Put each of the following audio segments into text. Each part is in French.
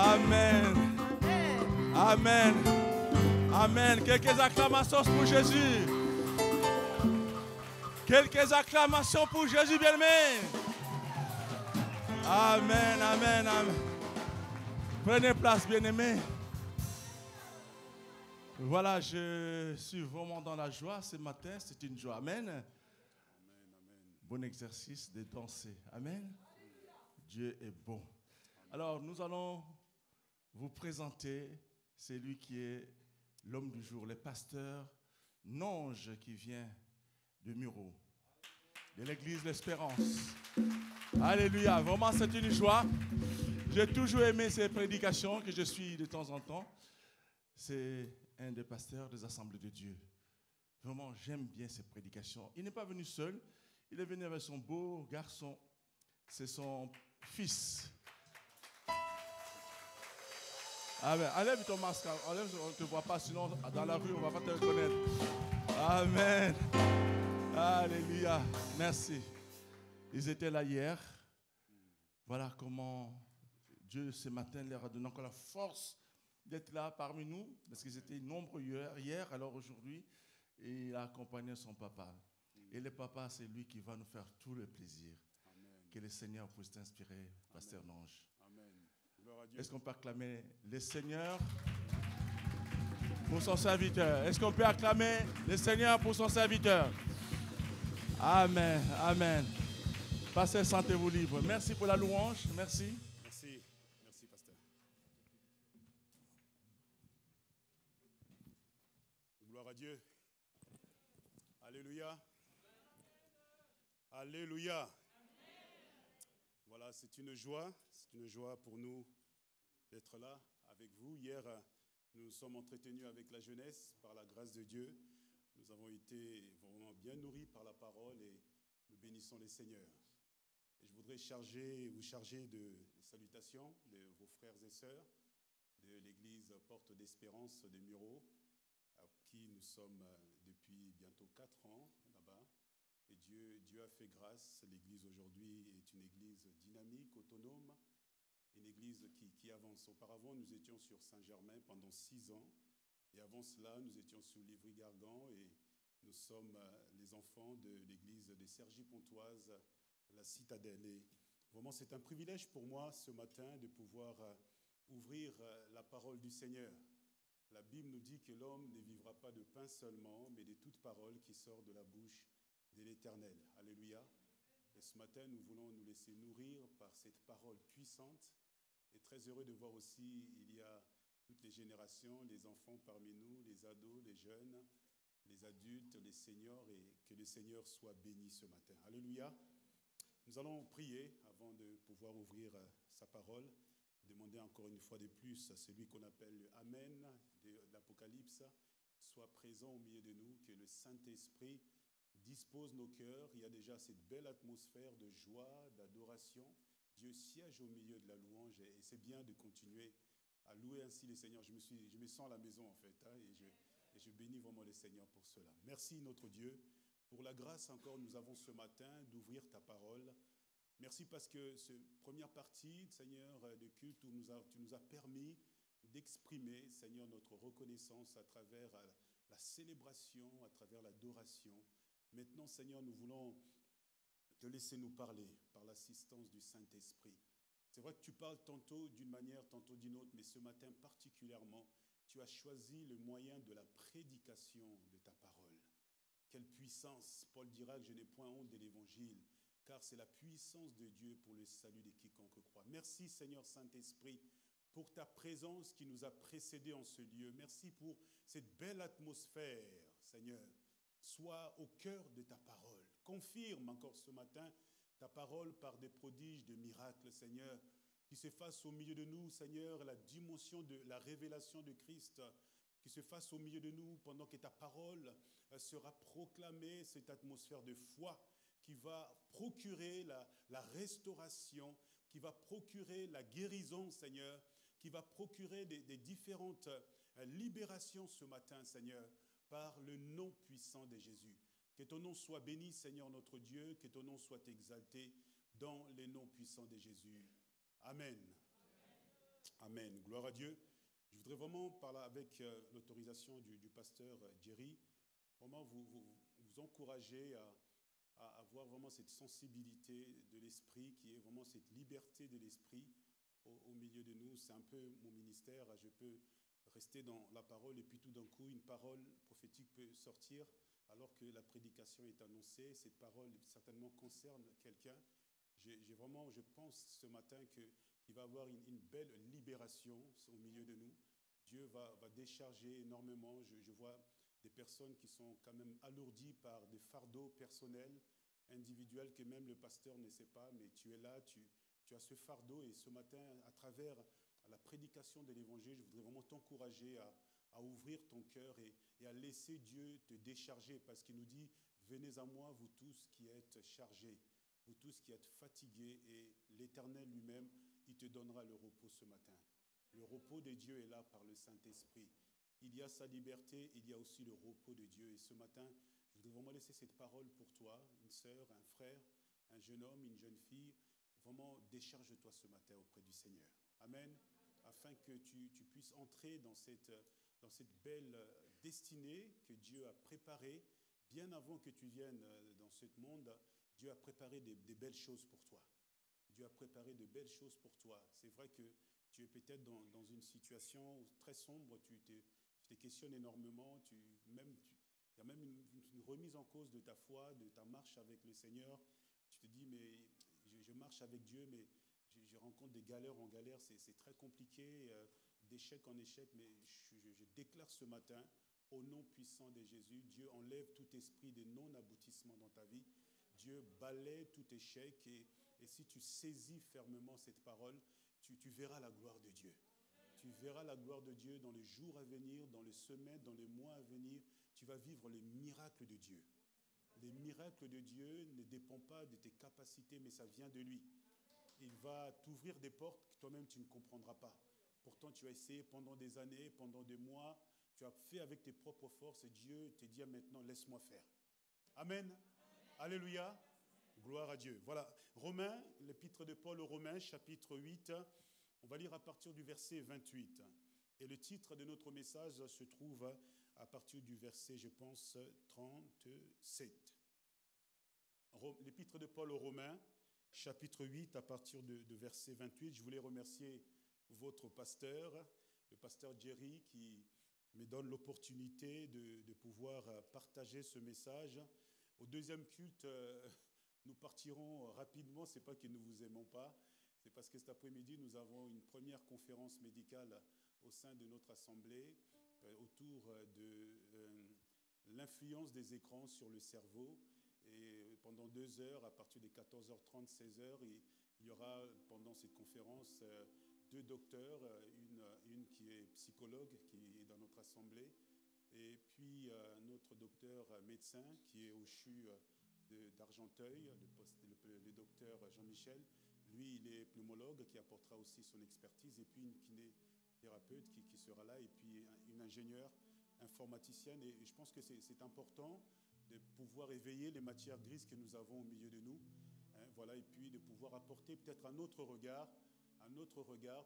Amen. Amen. Amen. Quelques acclamations pour Jésus. Quelques acclamations pour Jésus bien-aimé. Amen, amen, amen. Prenez place, bien-aimés. Voilà, je suis vraiment dans la joie ce matin. C'est une joie. Amen. Amen, amen. Bon exercice de danser. Amen. Dieu est bon. Alors, nous allons vous présenter celui qui est l'homme du jour, le pasteur Nonge qui vient de Muro, de l'église L'Espérance. Alléluia. Vraiment, c'est une joie. J'ai toujours aimé ces prédications que je suis de temps en temps. C'est un des pasteurs des Assemblées de Dieu. Vraiment, j'aime bien ces prédications. Il n'est pas venu seul. Il est venu avec son beau garçon. C'est son fils. Enlève ton masque. Enlève, on ne te voit pas, sinon dans la rue, on ne va pas te reconnaître. Amen. Alléluia. Merci. Ils étaient là hier. Voilà comment Dieu, ce matin, leur a donné encore la force d'être là parmi nous, parce qu'ils étaient nombreux hier, alors aujourd'hui, et il a accompagné son papa. Et le papa, c'est lui qui va nous faire tout le plaisir. Amen. Que le Seigneur puisse t'inspirer, pasteur Nonge. Amen. Est-ce qu'on peut acclamer le Seigneur pour son serviteur? Est-ce qu'on peut acclamer le Seigneur pour son serviteur? Amen, amen. Pasteur, sentez-vous libre. Merci pour la louange. Merci. Merci. Merci, pasteur. Gloire à Dieu. Alléluia. Alléluia. Voilà, c'est une joie pour nous d'être là avec vous. Hier, nous nous sommes entretenus avec la jeunesse par la grâce de Dieu. Nous avons été vraiment bien nourris par la parole et nous bénissons les seigneurs. Et je voudrais vous charger de salutations de vos frères et sœurs de l'église Porte d'Espérance de Muro, à qui nous sommes depuis bientôt 4 ans là-bas. Et Dieu a fait grâce. L'église aujourd'hui est une église dynamique, autonome, une église qui avance. Auparavant, nous étions sur Saint-Germain pendant 6 ans. Et avant cela, nous étions sur Livry-Gargan et nous sommes les enfants de l'église de Cergy-Pontoise, la Citadelle. Et vraiment, c'est un privilège pour moi ce matin de pouvoir ouvrir la parole du Seigneur. La Bible nous dit que l'homme ne vivra pas de pain seulement, mais de toute parole qui sort de la bouche de l'Éternel. Alléluia. Et ce matin, nous voulons nous laisser nourrir par cette parole puissante. Et très heureux de voir aussi, il y a toutes les générations, les enfants parmi nous, les ados, les jeunes, les adultes, les seniors, et que le Seigneur soit béni ce matin. Alléluia. Nous allons prier avant de pouvoir ouvrir sa parole, demander encore une fois de plus à celui qu'on appelle le Amen de l'Apocalypse, soit présent au milieu de nous, que le Saint-Esprit dispose nos cœurs. Il y a déjà cette belle atmosphère de joie, d'adoration. Dieu siège au milieu de la louange et c'est bien de continuer à louer ainsi le Seigneur. Je me sens à la maison en fait, et je bénis vraiment le Seigneur pour cela. Merci notre Dieu pour la grâce encore nous avons ce matin d'ouvrir ta parole. Merci parce que cette première partie, Seigneur, de culte où tu nous as permis d'exprimer, Seigneur, notre reconnaissance à travers la célébration, à travers l'adoration. Maintenant, Seigneur, nous voulons te laisser nous parler par l'assistance du Saint-Esprit. C'est vrai que tu parles tantôt d'une manière, tantôt d'une autre, mais ce matin particulièrement, tu as choisi le moyen de la prédication de ta parole. Quelle puissance! Paul dira que je n'ai point honte de l'Évangile, car c'est la puissance de Dieu pour le salut de quiconque croit. Merci Seigneur Saint-Esprit pour ta présence qui nous a précédés en ce lieu. Merci pour cette belle atmosphère, Seigneur. Sois au cœur de ta parole. Confirme encore ce matin ta parole par des prodiges, des miracles, Seigneur, qui se fassent au milieu de nous, Seigneur, la dimension de la révélation de Christ, qui se fasse au milieu de nous pendant que ta parole sera proclamée, cette atmosphère de foi qui va procurer la restauration, qui va procurer la guérison, Seigneur, qui va procurer des différentes libérations ce matin, Seigneur, par le nom puissant de Jésus. Que ton nom soit béni, Seigneur notre Dieu, que ton nom soit exalté dans les noms puissants de Jésus. Amen. Amen. Gloire à Dieu. Je voudrais vraiment parler avec l'autorisation du pasteur Jerry, vraiment vous encourager à avoir vraiment cette sensibilité de l'esprit qui est vraiment cette liberté de l'esprit au milieu de nous. C'est un peu mon ministère. Je peux rester dans la parole et puis tout d'un coup, une parole prophétique peut sortir alors que la prédication est annoncée. Cette parole certainement concerne quelqu'un. J'ai vraiment, je pense ce matin qu'il va y avoir une belle libération au milieu de nous. Dieu va décharger énormément. Je vois des personnes qui sont quand même alourdies par des fardeaux personnels, individuels, que même le pasteur ne sait pas, mais tu es là, tu as ce fardeau. Et ce matin, à travers la prédication de l'évangile, je voudrais vraiment t'encourager à ouvrir ton cœur et à laisser Dieu te décharger, parce qu'il nous dit, venez à moi, vous tous qui êtes chargés, vous tous qui êtes fatigués, et l'Éternel lui-même, il te donnera le repos ce matin. Le repos de Dieu est là par le Saint-Esprit. Il y a sa liberté, il y a aussi le repos de Dieu. Et ce matin, je voudrais vraiment laisser cette parole pour toi, une sœur, un frère, un jeune homme, une jeune fille. Vraiment, décharge-toi ce matin auprès du Seigneur. Amen. Afin que tu puisses entrer dans cette belle destinée que Dieu a préparée. Bien avant que tu viennes dans ce monde, Dieu a préparé des belles choses pour toi. Dieu a préparé de belles choses pour toi. C'est vrai que tu es peut-être dans une situation très sombre, tu te questionnes énormément, il y a même une remise en cause de ta foi, de ta marche avec le Seigneur. Tu te dis, mais je marche avec Dieu, mais je rencontre des galères en galères, c'est très compliqué, d'échec en échec, mais je déclare ce matin, au nom puissant de Jésus, Dieu enlève tout esprit de non-aboutissement dans ta vie. Dieu balaie tout échec et si tu saisis fermement cette parole, tu verras la gloire de Dieu. Tu verras la gloire de Dieu dans les jours à venir, dans les semaines, dans les mois à venir. Tu vas vivre les miracles de Dieu. Les miracles de Dieu ne dépendent pas de tes capacités, mais ça vient de lui. Il va t'ouvrir des portes que toi-même tu ne comprendras pas. Pourtant, tu as essayé pendant des années, pendant des mois. Tu as fait avec tes propres forces et Dieu te dit maintenant, laisse-moi faire. Amen. Alléluia. Gloire à Dieu. Voilà. Romains, l'épître de Paul aux Romains, chapitre 8. On va lire à partir du verset 28. Et le titre de notre message se trouve à partir du verset, je pense, 37. L'épître de Paul aux Romains, chapitre 8, à partir de verset 28. Je voulais remercier votre pasteur, le pasteur Jerry, qui me donne l'opportunité de pouvoir partager ce message. Au deuxième culte, nous partirons rapidement. Ce n'est pas que nous vous aimons pas, c'est parce que cet après-midi, nous avons une première conférence médicale au sein de notre assemblée autour de l'influence des écrans sur le cerveau. Et pendant 2 heures, à partir de 14h30, 16h, il y aura pendant cette conférence 2 docteurs, une qui est psychologue, qui est dans notre assemblée, et puis notre docteur médecin qui est au CHU d'Argenteuil, le docteur Jean-Michel. Lui, il est pneumologue qui apportera aussi son expertise, et puis une kinésithérapeute qui sera là, et puis une ingénieure informaticienne. Et je pense que c'est important de pouvoir éveiller les matières grises que nous avons au milieu de nous. Voilà, et puis de pouvoir apporter peut-être un autre regard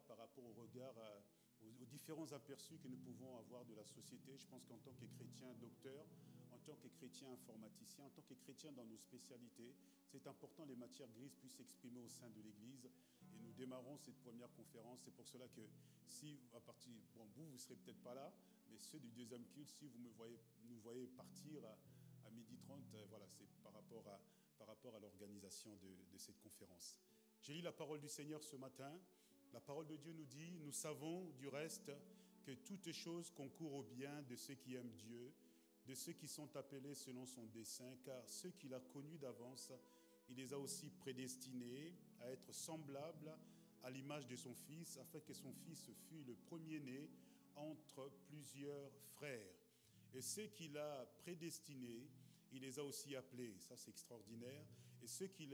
par rapport aux différents aperçus que nous pouvons avoir de la société. Je pense qu'en tant que chrétien docteur, en tant que chrétien informaticien, en tant que chrétien dans nos spécialités, c'est important que les matières grises puissent s'exprimer au sein de l'Église. Et nous démarrons cette première conférence. C'est pour cela que si, vous ne serez peut-être pas là, mais ceux du deuxième culte, si vous nous voyez partir à 12h30, voilà, c'est par rapport à l'organisation de cette conférence. J'ai lu la parole du Seigneur ce matin. La parole de Dieu nous dit, nous savons du reste que toutes choses concourent au bien de ceux qui aiment Dieu, de ceux qui sont appelés selon son dessein, car ceux qu'il a connus d'avance, il les a aussi prédestinés à être semblables à l'image de son Fils, afin que son Fils fût le premier-né entre plusieurs frères. Et ceux qu'il a prédestinés, il les a aussi appelés. Ça, c'est extraordinaire. Et ceux qu'il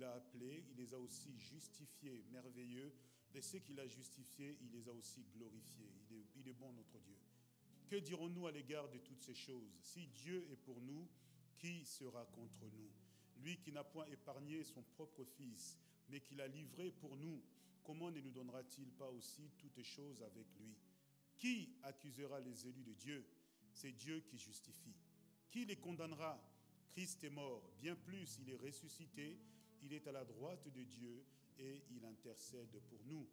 a appelés, il les a aussi justifiés, merveilleux. Et ceux qu'il a justifiés, il les a aussi glorifiés. Il est bon, notre Dieu. Que dirons-nous à l'égard de toutes ces choses? Si Dieu est pour nous, qui sera contre nous? Lui qui n'a point épargné son propre Fils, mais qui l'a livré pour nous, comment ne nous donnera-t-il pas aussi toutes choses avec lui? Qui accusera les élus de Dieu? C'est Dieu qui justifie. Qui les condamnera? Christ est mort, bien plus, il est ressuscité, il est à la droite de Dieu et il intercède pour nous.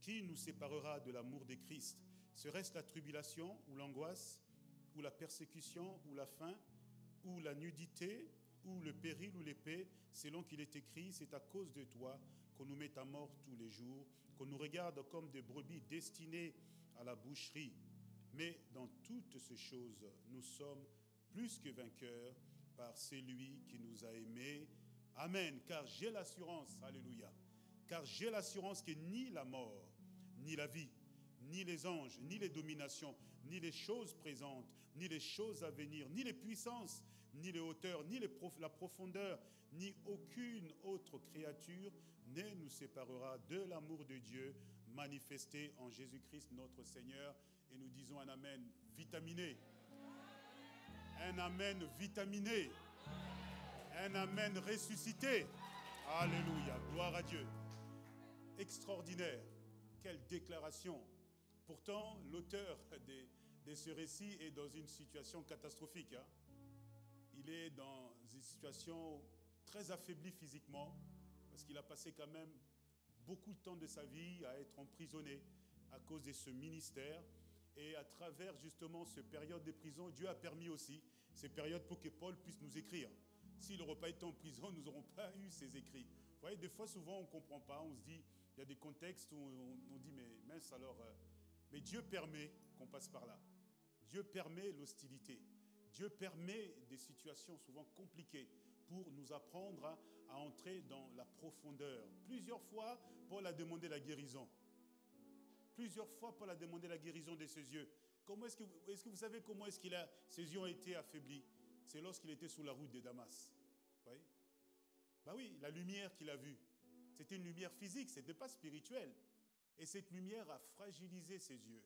Qui nous séparera de l'amour de Christ? Serait-ce la tribulation ou l'angoisse, ou la persécution, ou la faim, ou la nudité, ou le péril, ou l'épée? Selon qu'il est écrit, c'est à cause de toi qu'on nous met à mort tous les jours, qu'on nous regarde comme des brebis destinées à la boucherie. Mais dans toutes ces choses, nous sommes plus que vainqueurs par celui qui nous a aimés. Amen. Car j'ai l'assurance, alléluia, car j'ai l'assurance que ni la mort, ni la vie, ni les anges, ni les dominations, ni les choses présentes, ni les choses à venir, ni les puissances, ni les hauteurs, ni la profondeur, ni aucune autre créature ne nous séparera de l'amour de Dieu manifesté en Jésus-Christ notre Seigneur. Et nous disons un amen vitaminé. Un amen vitaminé. Un amen ressuscité. Alléluia. Gloire à Dieu. Extraordinaire. Quelle déclaration. Pourtant, l'auteur de ce récit est dans une situation catastrophique. Hein? Il est dans une situation très affaiblie physiquement, parce qu'il a passé quand même beaucoup de temps de sa vie à être emprisonné à cause de ce ministère. Et à travers justement cette période de prison, Dieu a permis aussi ces périodes pour que Paul puisse nous écrire. S'il n'aurait pas été en prison, nous n'aurons pas eu ces écrits. Vous voyez, des fois, souvent, on ne comprend pas. On se dit, il y a des contextes où on dit, mais mince alors... Mais Dieu permet qu'on passe par là. Dieu permet l'hostilité. Dieu permet des situations souvent compliquées pour nous apprendre à entrer dans la profondeur. Plusieurs fois, Paul a demandé la guérison. Plusieurs fois, Paul a demandé la guérison de ses yeux. Est-ce que vous savez comment est-ce ses yeux ont été affaiblis? C'est lorsqu'il était sous la route de Damas. Vous voyez? Ben oui, la lumière qu'il a vue, c'était une lumière physique, ce n'était pas spirituel. Et cette lumière a fragilisé ses yeux.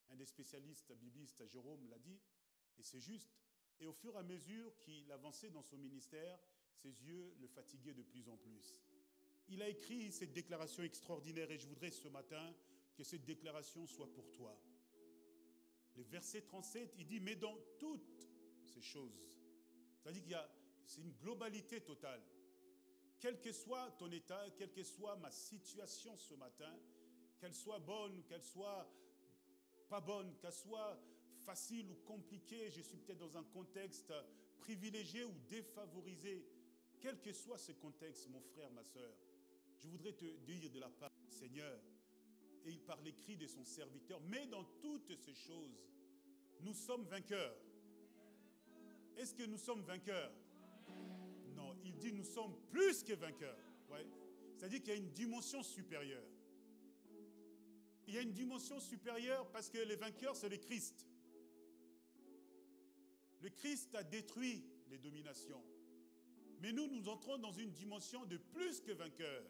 Un des spécialistes biblistes, Jérôme, l'a dit, et c'est juste. Et au fur et à mesure qu'il avançait dans son ministère, ses yeux le fatiguaient de plus en plus. Il a écrit cette déclaration extraordinaire et je voudrais ce matin que cette déclaration soit pour toi. Le verset 37, il dit, mais dans toutes ces choses, c'est-à-dire c'est une globalité totale. Quel que soit ton état, quelle que soit ma situation ce matin, qu'elle soit bonne, qu'elle soit pas bonne, qu'elle soit facile ou compliquée, je suis peut-être dans un contexte privilégié ou défavorisé. Quel que soit ce contexte, mon frère, ma soeur, je voudrais te dire de la part du Seigneur, et il par l'écrit de son serviteur, mais dans toutes ces choses, nous sommes vainqueurs. Est-ce que nous sommes vainqueurs? Non, il dit nous sommes plus que vainqueurs. Ouais. C'est-à-dire qu'il y a une dimension supérieure. Il y a une dimension supérieure parce que les vainqueurs, c'est le Christ. Le Christ a détruit les dominations. Mais nous entrons dans une dimension de plus que vainqueurs.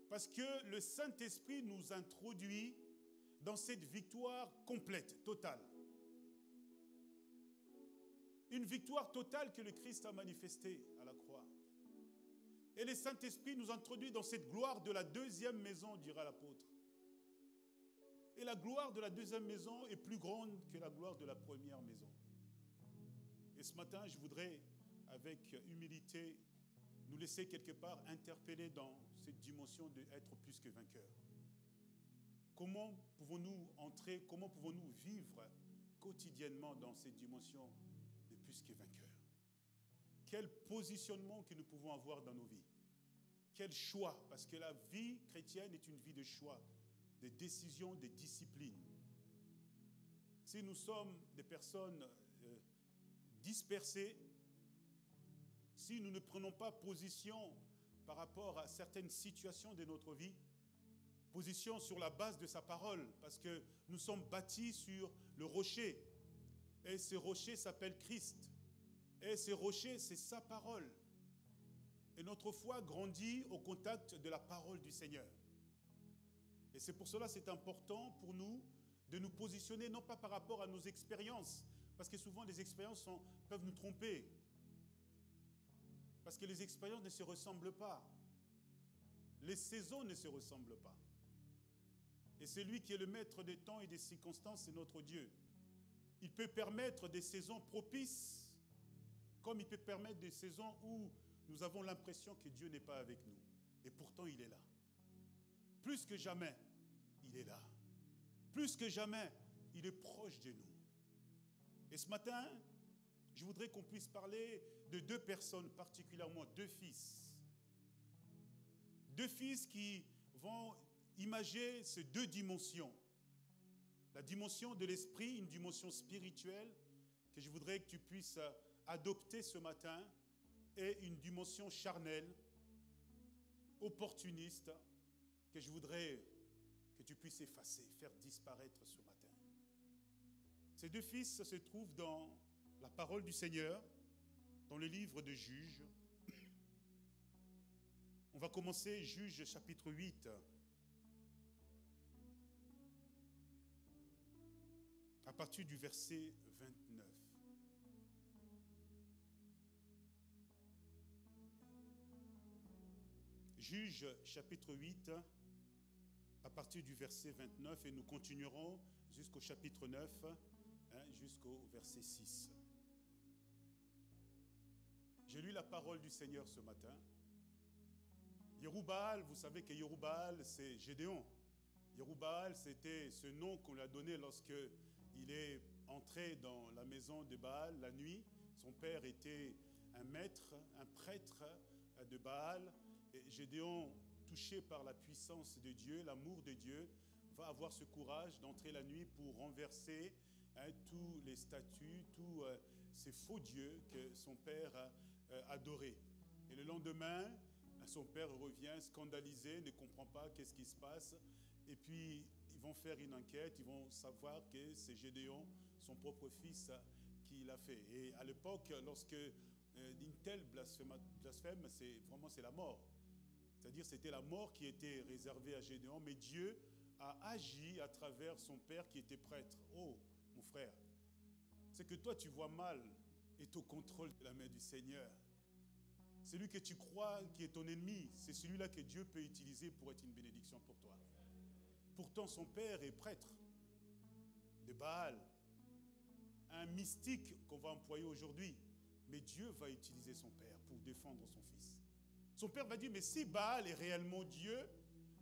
Parce que le Saint-Esprit nous introduit dans cette victoire complète, totale. Une victoire totale que le Christ a manifestée à la croix. Et le Saint-Esprit nous introduit dans cette gloire de la deuxième maison, dira l'apôtre. Et la gloire de la deuxième maison est plus grande que la gloire de la première maison. Et ce matin, je voudrais, avec humilité, nous laisser quelque part interpeller dans cette dimension d'être plus que vainqueur. Comment pouvons-nous entrer, comment pouvons-nous vivre quotidiennement dans cette dimension de plus que vainqueur? Quel positionnement que nous pouvons avoir dans nos vies? Quel choix? Parce que la vie chrétienne est une vie de choix, de décisions, de discipline. Si nous sommes des personnes dispersées, si nous ne prenons pas position par rapport à certaines situations de notre vie, position sur la base de sa parole, parce que nous sommes bâtis sur le rocher, et ce rocher s'appelle Christ, et ce rocher, c'est sa parole. Et notre foi grandit au contact de la parole du Seigneur. Et c'est pour cela que c'est important pour nous de nous positionner, non pas par rapport à nos expériences, parce que souvent les expériences peuvent nous tromper. Parce que les expériences ne se ressemblent pas. Les saisons ne se ressemblent pas. Et c'est lui qui est le maître des temps et des circonstances, c'est notre Dieu. Il peut permettre des saisons propices, comme il peut permettre des saisons où nous avons l'impression que Dieu n'est pas avec nous. Et pourtant, il est là. Plus que jamais, il est là. Plus que jamais, il est proche de nous. Et ce matin, je voudrais qu'on puisse parler de deux personnes, particulièrement deux fils. Deux fils qui vont imager ces deux dimensions. La dimension de l'esprit, une dimension spirituelle que je voudrais que tu puisses adopter ce matin, et une dimension charnelle, opportuniste, que je voudrais que tu puisses effacer, faire disparaître ce matin. Ces deux fils se trouvent dans la parole du Seigneur, dans le livre de Juges. On va commencer Juges chapitre 8. À partir du verset 29. Juges chapitre 8, à partir du verset 29, et nous continuerons jusqu'au chapitre 9, jusqu'au verset 6. J'ai lu la parole du Seigneur ce matin. Yérubal, vous savez que Yérubal, c'est Gédéon. Yérubal, c'était ce nom qu'on lui a donné lorsque il est entré dans la maison de Baal la nuit. Son père était un maître, un prêtre de Baal. Et Gédéon, touché par la puissance de Dieu, l'amour de Dieu, va avoir ce courage d'entrer la nuit pour renverser tous les statues, tous ces faux dieux que son père adorait. Et le lendemain, son père revient scandalisé, ne comprend pas qu'est-ce qui se passe. Et puis, ils vont faire une enquête, ils vont savoir que c'est Gédéon, son propre fils, qui l'a fait. Et à l'époque, lorsque une telle blasphème, c'est la mort. C'est-à-dire c'était la mort qui était réservée à Gédéon, mais Dieu a agi à travers son père qui était prêtre. Oh, mon frère, c'est que toi tu vois mal est au contrôle de la main du Seigneur. Celui que tu crois qui est ton ennemi, c'est celui-là que Dieu peut utiliser pour être une bénédiction pour toi. Pourtant, son père est prêtre de Baal, un mystique qu'on va employer aujourd'hui. Mais Dieu va utiliser son père pour défendre son fils. Son père va dire, mais si Baal est réellement Dieu,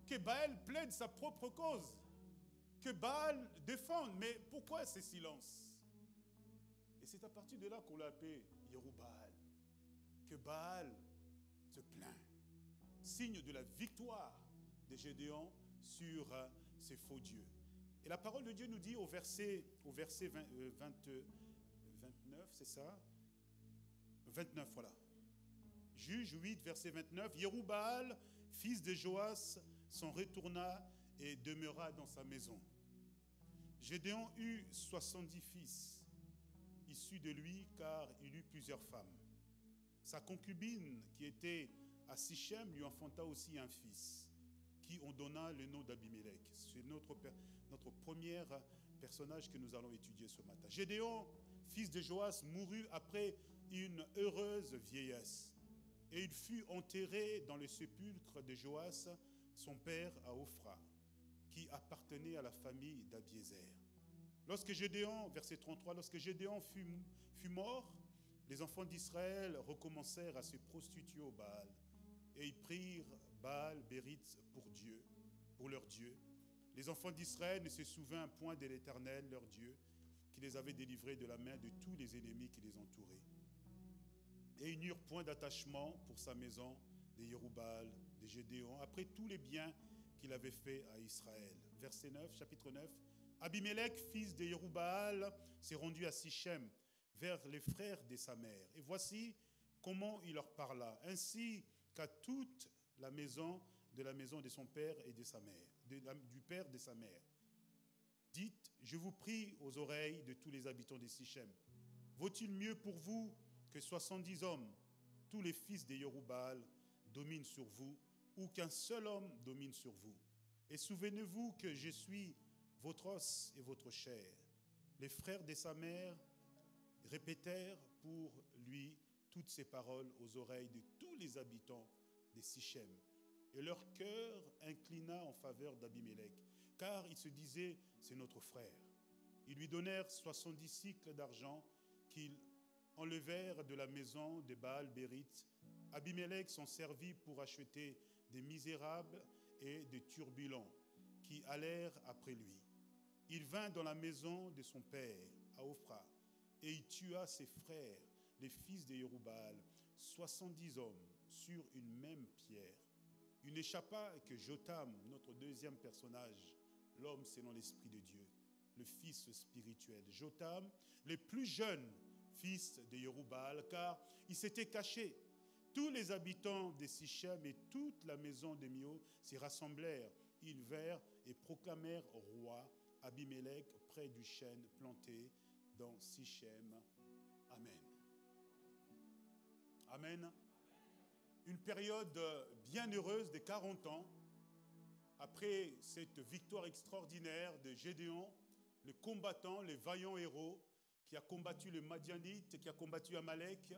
que Baal plaide sa propre cause, que Baal défende. Mais pourquoi ce silence? Et c'est à partir de là qu'on l'a appelé Yérubal, que Baal se plaint. Signe de la victoire de Gédéon sur ces faux dieux. Et la parole de Dieu nous dit au verset 29, c'est ça? 29, voilà. Juge 8, verset 29. Yérubal, fils de Joas, s'en retourna et demeura dans sa maison. Gédéon eut 70 fils issus de lui, car il eut plusieurs femmes. Sa concubine, qui était à Sichem, lui enfanta aussi un fils, qui on donna le nom d'Abimélec. C'est notre premier personnage que nous allons étudier ce matin. Gédéon, fils de Joas, mourut après une heureuse vieillesse, et il fut enterré dans le sépulcre de Joas, son père, à Ophra, qui appartenait à la famille d'Abiézer. Lorsque Gédéon, verset 33, lorsque Gédéon fut mort, les enfants d'Israël recommencèrent à se prostituer au Baal, et ils prirent Baal Béritz pour leur Dieu. Les enfants d'Israël ne se souvinrent point de l'Éternel, leur Dieu, qui les avait délivrés de la main de tous les ennemis qui les entouraient. Et ils n'eurent point d'attachement pour sa maison de Yérubal, de Gédéon, après tous les biens qu'il avait fait à Israël. Verset 9, chapitre 9. Abimélec, fils de Yérubal, s'est rendu à Sichem, vers les frères de sa mère. Et voici comment il leur parla, ainsi qu'à toute la maison de son père et de sa mère, du père de sa mère. Dites, je vous prie aux oreilles de tous les habitants de Sichem, vaut-il mieux pour vous que 70 hommes, tous les fils de Yérubal, dominent sur vous, ou qu'un seul homme domine sur vous? Et souvenez-vous que je suis votre os et votre chair. Les frères de sa mère répétèrent pour lui toutes ces paroles aux oreilles de tous les habitants des Sichem. Et leur cœur inclina en faveur d'Abimélec, car ils se disaient, c'est notre frère. Ils lui donnèrent 70 cycles d'argent qu'ils enlevèrent de la maison de Baal-Bérith. Abimélec s'en servit pour acheter des misérables et des turbulents qui allèrent après lui. Il vint dans la maison de son père, à Ophra, et il tua ses frères, les fils de Jérubaal, 70 hommes, sur une même pierre. Il n'échappa que Jotam, notre deuxième personnage, l'homme selon l'Esprit de Dieu, le fils spirituel. Jotam, le plus jeune fils de Jérubaal, car il s'était caché. Tous les habitants de Sichem et toute la maison de Mio s'y rassemblèrent. Ils vinrent et proclamèrent roi Abimélec près du chêne planté dans Sichem. Amen. Amen. Une période bien heureuse de 40 ans, après cette victoire extraordinaire de Gédéon, le combattant, le vaillant héros, qui a combattu les Madianites, qui a combattu Amalek.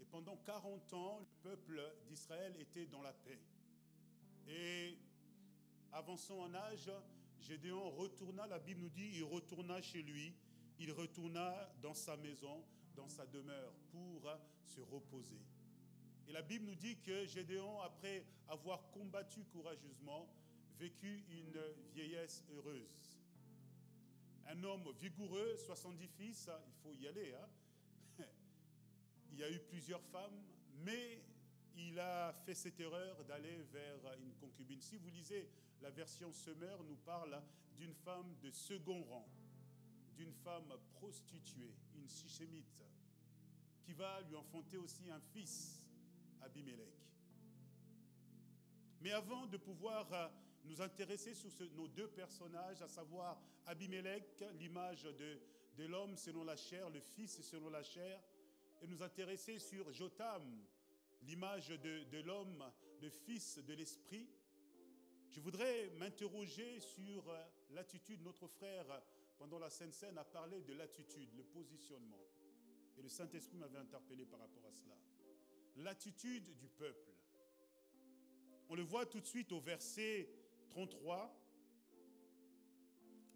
Et pendant 40 ans, le peuple d'Israël était dans la paix. Et avançant en âge, Gédéon retourna, la Bible nous dit, il retourna chez lui, il retourna dans sa maison, dans sa demeure, pour se reposer. Et la Bible nous dit que Gédéon, après avoir combattu courageusement, vécut une vieillesse heureuse. Un homme vigoureux, 70 fils, il faut y aller. Il y a eu plusieurs femmes, mais il a fait cette erreur d'aller vers une concubine. Si vous lisez la version Semeur, nous parle d'une femme de second rang, d'une femme prostituée, une Sichémite, qui va lui enfanter aussi un fils, Abimélec. Mais avant de pouvoir nous intéresser sur nos deux personnages, à savoir Abimélec, l'image de l'homme selon la chair, le fils selon la chair, et nous intéresser sur Jotam, l'image de l'homme, le fils de l'esprit, je voudrais m'interroger sur l'attitude. Notre frère, pendant la Sainte Seine, a parlé de l'attitude, le positionnement. Et le Saint-Esprit m'avait interpellé par rapport à cela. L'attitude du peuple. On le voit tout de suite au verset 33.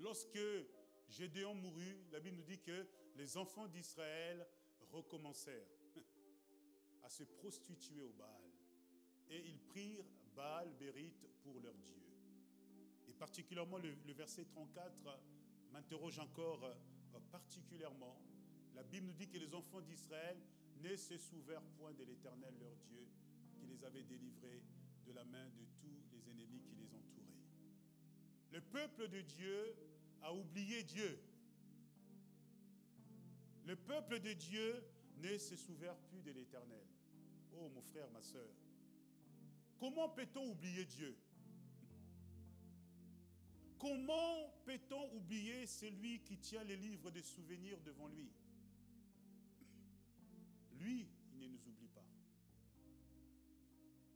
Lorsque Gédéon mourut, la Bible nous dit que les enfants d'Israël recommencèrent à se prostituer au Baal. Et ils prirent Baal-Bérith pour leur Dieu. Et particulièrement le verset 34 m'interroge encore particulièrement. La Bible nous dit que les enfants d'Israël ne se souvinrent point de l'Éternel leur Dieu, qui les avait délivrés de la main de tous les ennemis qui les entouraient. Le peuple de Dieu a oublié Dieu. Le peuple de Dieu ne se souvient plus de l'Éternel. Oh mon frère, ma sœur, comment peut-on oublier Dieu? Comment peut-on oublier celui qui tient les livres des souvenirs devant lui? Lui, il ne nous oublie pas.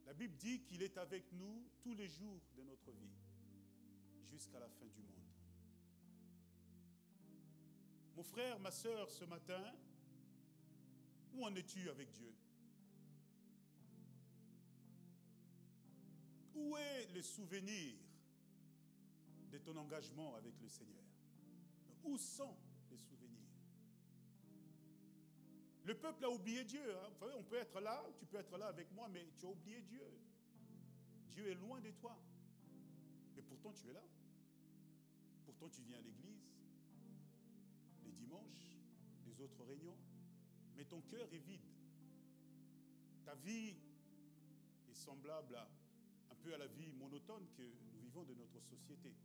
La Bible dit qu'il est avec nous tous les jours de notre vie, jusqu'à la fin du monde. Mon frère, ma sœur, ce matin, où en es-tu avec Dieu? Où est le souvenir de ton engagement avec le Seigneur? Où sont les souvenirs? Le peuple a oublié Dieu. Vous savez, on peut être là, tu peux être là avec moi, mais tu as oublié Dieu. Dieu est loin de toi. Et pourtant, tu es là. Pourtant, tu viens à l'église, les dimanches, les autres réunions, mais ton cœur est vide. Ta vie est semblable un peu à la vie monotone que nous vivons de notre société.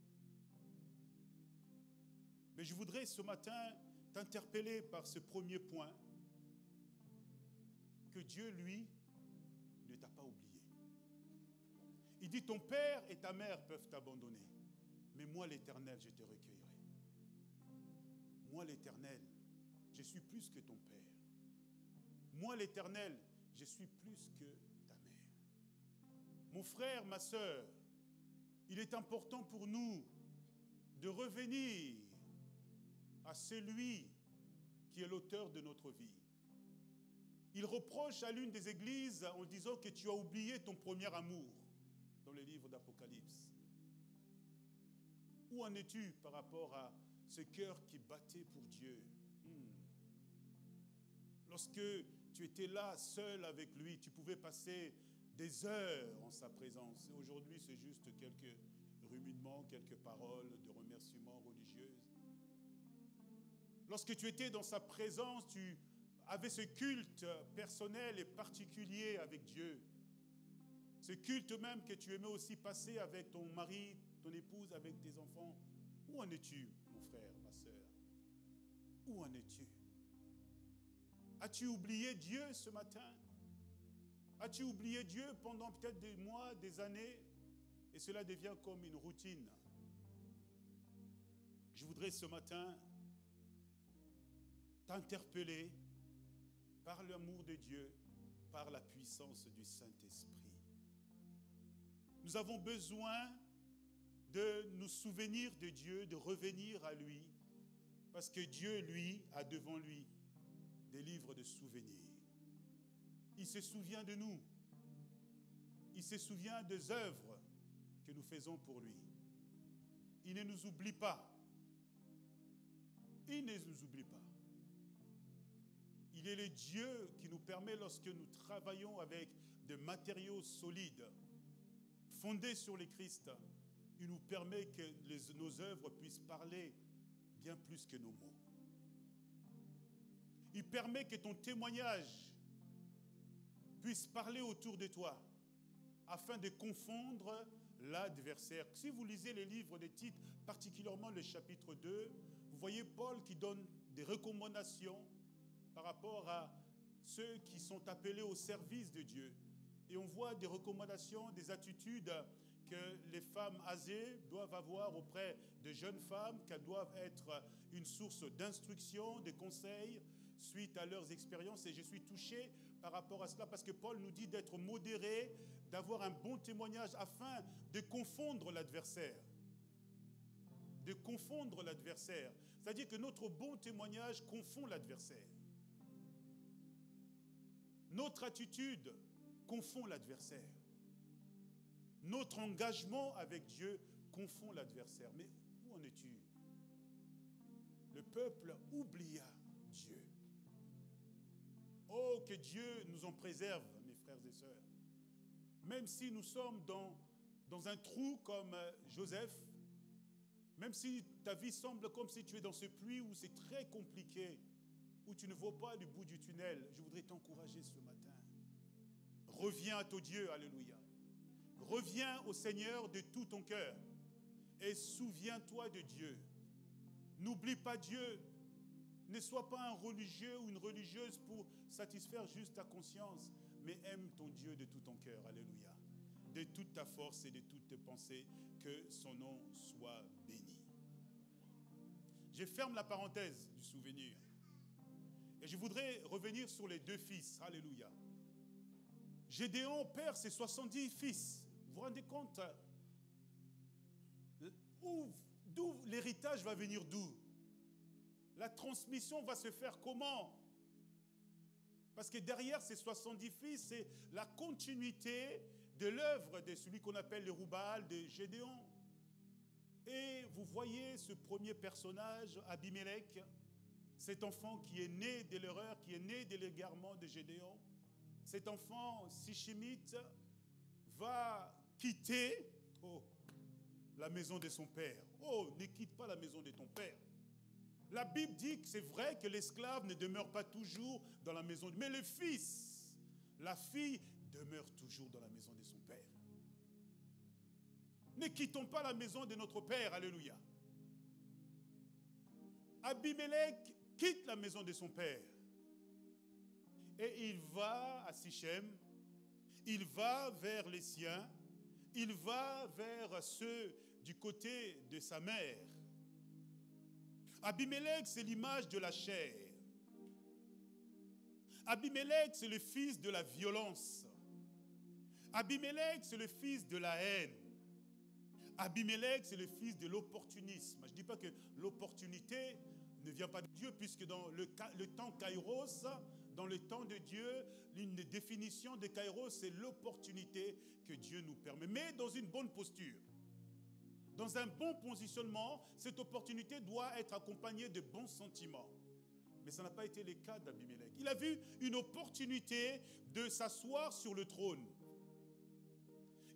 Mais je voudrais ce matin t'interpeller par ce premier point, que Dieu, lui, ne t'a pas oublié. Il dit, ton père et ta mère peuvent t'abandonner, mais moi, l'Éternel, je te recueillerai. Moi, l'Éternel, je suis plus que ton père. Moi, l'Éternel, je suis plus que ta mère. Mon frère, ma sœur, il est important pour nous de revenir à celui qui est l'auteur de notre vie. il reproche à l'une des églises en disant que tu as oublié ton premier amour dans le livre d'Apocalypse. Où en es-tu par rapport à ce cœur qui battait pour Dieu? Lorsque tu étais là seul avec lui, tu pouvais passer des heures en sa présence. Et aujourd'hui, c'est juste quelques ruminnements, quelques paroles de remerciements religieuses. Lorsque tu étais dans sa présence, tu avais ce culte personnel et particulier avec Dieu. Ce culte même que tu aimais aussi passer avec ton mari, ton épouse, avec tes enfants. Où en es-tu, mon frère, ma soeur? Où en es-tu? As-tu oublié Dieu ce matin? As-tu oublié Dieu pendant peut-être des mois, des années? Et cela devient comme une routine. Je voudrais ce matin t'interpeller par l'amour de Dieu, par la puissance du Saint-Esprit. Nous avons besoin de nous souvenir de Dieu, de revenir à lui, parce que Dieu, lui, a devant lui des livres de souvenirs. Il se souvient de nous. Il se souvient des œuvres que nous faisons pour lui. Il ne nous oublie pas. Il ne nous oublie pas. Il est le Dieu qui nous permet, lorsque nous travaillons avec des matériaux solides, fondés sur le Christ, il nous permet que nos œuvres puissent parler bien plus que nos mots. Il permet que ton témoignage puisse parler autour de toi, afin de confondre l'adversaire. Si vous lisez les livres des Tites, particulièrement le chapitre 2, vous voyez Paul qui donne des recommandations par rapport à ceux qui sont appelés au service de Dieu. Et on voit des recommandations, des attitudes que les femmes âgées doivent avoir auprès de jeunes femmes, qu'elles doivent être une source d'instruction, de conseils, suite à leurs expériences. Et je suis touché par rapport à cela, parce que Paul nous dit d'être modéré, d'avoir un bon témoignage afin de confondre l'adversaire. De confondre l'adversaire. C'est-à-dire que notre bon témoignage confond l'adversaire. Notre attitude confond l'adversaire. Notre engagement avec Dieu confond l'adversaire. Mais où en es-tu? Le peuple oublia Dieu. Oh, que Dieu nous en préserve, mes frères et sœurs. Même si nous sommes dans un trou comme Joseph, même si ta vie semble comme si tu es dans ce puits où c'est très compliqué, où tu ne vois pas le bout du tunnel, je voudrais t'encourager ce matin. Reviens à ton Dieu, alléluia. Reviens au Seigneur de tout ton cœur et souviens-toi de Dieu. N'oublie pas Dieu. Ne sois pas un religieux ou une religieuse pour satisfaire juste ta conscience, mais aime ton Dieu de tout ton cœur, alléluia. De toute ta force et de toutes tes pensées, que son nom soit béni. Je ferme la parenthèse du souvenir. Et je voudrais revenir sur les deux fils, alléluia. Gédéon perd ses 70 fils. Vous vous rendez compte? D'où l'héritage va venir d'où? La transmission va se faire comment? Parce que derrière ces 70 fils, c'est la continuité de l'œuvre de celui qu'on appelle le Jerubbaal de Gédéon. Et vous voyez ce premier personnage, Abimelech, cet enfant qui est né de l'erreur, qui est né de l'égarement de Gédéon. Cet enfant sichimite va quitter la maison de son père. Oh, ne quitte pas la maison de ton père. La Bible dit que c'est vrai que l'esclave ne demeure pas toujours dans la maison, mais le fils, la fille demeure toujours dans la maison de son père. Ne quittons pas la maison de notre père, alléluia. Abimelech quitte la maison de son père et il va à Sichem, il va vers les siens, il va vers ceux du côté de sa mère. Abimelech, c'est l'image de la chair. Abimelech, c'est le fils de la violence. Abimelech, c'est le fils de la haine. Abimelech, c'est le fils de l'opportunisme. Je ne dis pas que l'opportunité ne vient pas de Dieu, puisque dans le temps kairos Dans le temps de Dieu, l'une des définitions de Kairos, c'est l'opportunité que Dieu nous permet. Mais dans une bonne posture, dans un bon positionnement, cette opportunité doit être accompagnée de bons sentiments. Mais ça n'a pas été le cas d'Abimelech. Il a vu une opportunité de s'asseoir sur le trône.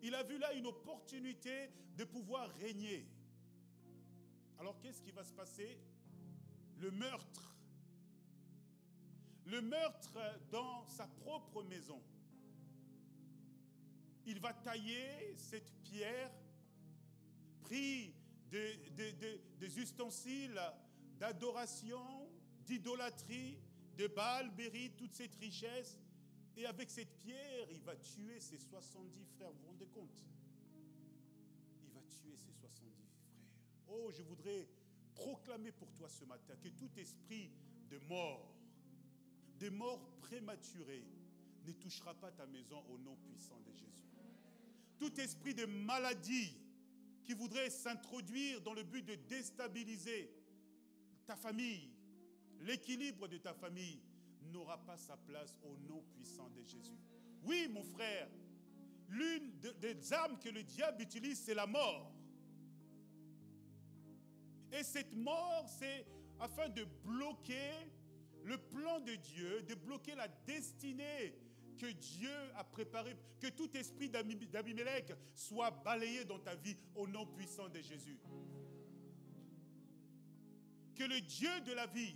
Il a vu là une opportunité de pouvoir régner. Alors qu'est-ce qui va se passer? Le meurtre. Le meurtre dans sa propre maison. Il va tailler cette pierre, pris des ustensiles d'adoration, d'idolâtrie, de Baal, Bérit, toute cette richesse. Et avec cette pierre, il va tuer ses 70 frères. Vous vous rendez compte? Il va tuer ses 70 frères. Oh, je voudrais proclamer pour toi ce matin que tout esprit de mort, des morts prématurées, ne touchera pas ta maison au nom puissant de Jésus. Tout esprit de maladie qui voudrait s'introduire dans le but de déstabiliser ta famille, l'équilibre de ta famille, n'aura pas sa place au nom puissant de Jésus. Oui, mon frère, l'une des armes que le diable utilise, c'est la mort. Et cette mort, c'est afin de bloquer le plan de Dieu, de bloquer la destinée que Dieu a préparée, que tout esprit d'Abimelech soit balayé dans ta vie au nom puissant de Jésus. Que le Dieu de la vie,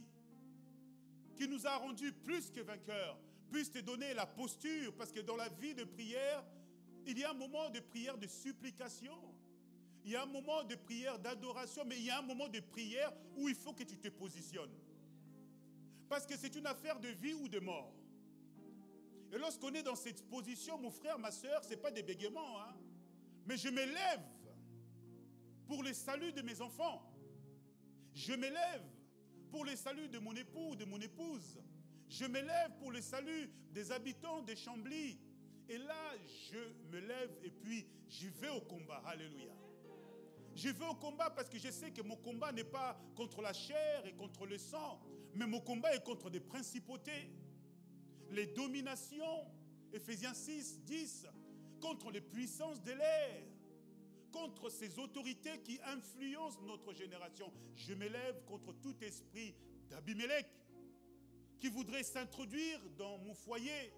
qui nous a rendus plus que vainqueurs, puisse te donner la posture, parce que dans la vie de prière, il y a un moment de prière de supplication, il y a un moment de prière d'adoration, mais il y a un moment de prière où il faut que tu te positionnes. Parce que c'est une affaire de vie ou de mort. Et lorsqu'on est dans cette position, mon frère, ma soeur, ce n'est pas des bégaiements, hein? Mais je m'élève pour le salut de mes enfants. Je m'élève pour le salut de mon époux, de mon épouse. Je m'élève pour le salut des habitants de Chambly. Et là, je me lève et puis je vais au combat. Alléluia. Je vais au combat parce que je sais que mon combat n'est pas contre la chair et contre le sang, mais mon combat est contre des principautés, les dominations, Ephésiens 6, 10, contre les puissances de l'air, contre ces autorités qui influencent notre génération. Je m'élève contre tout esprit d'Abimelech qui voudrait s'introduire dans mon foyer,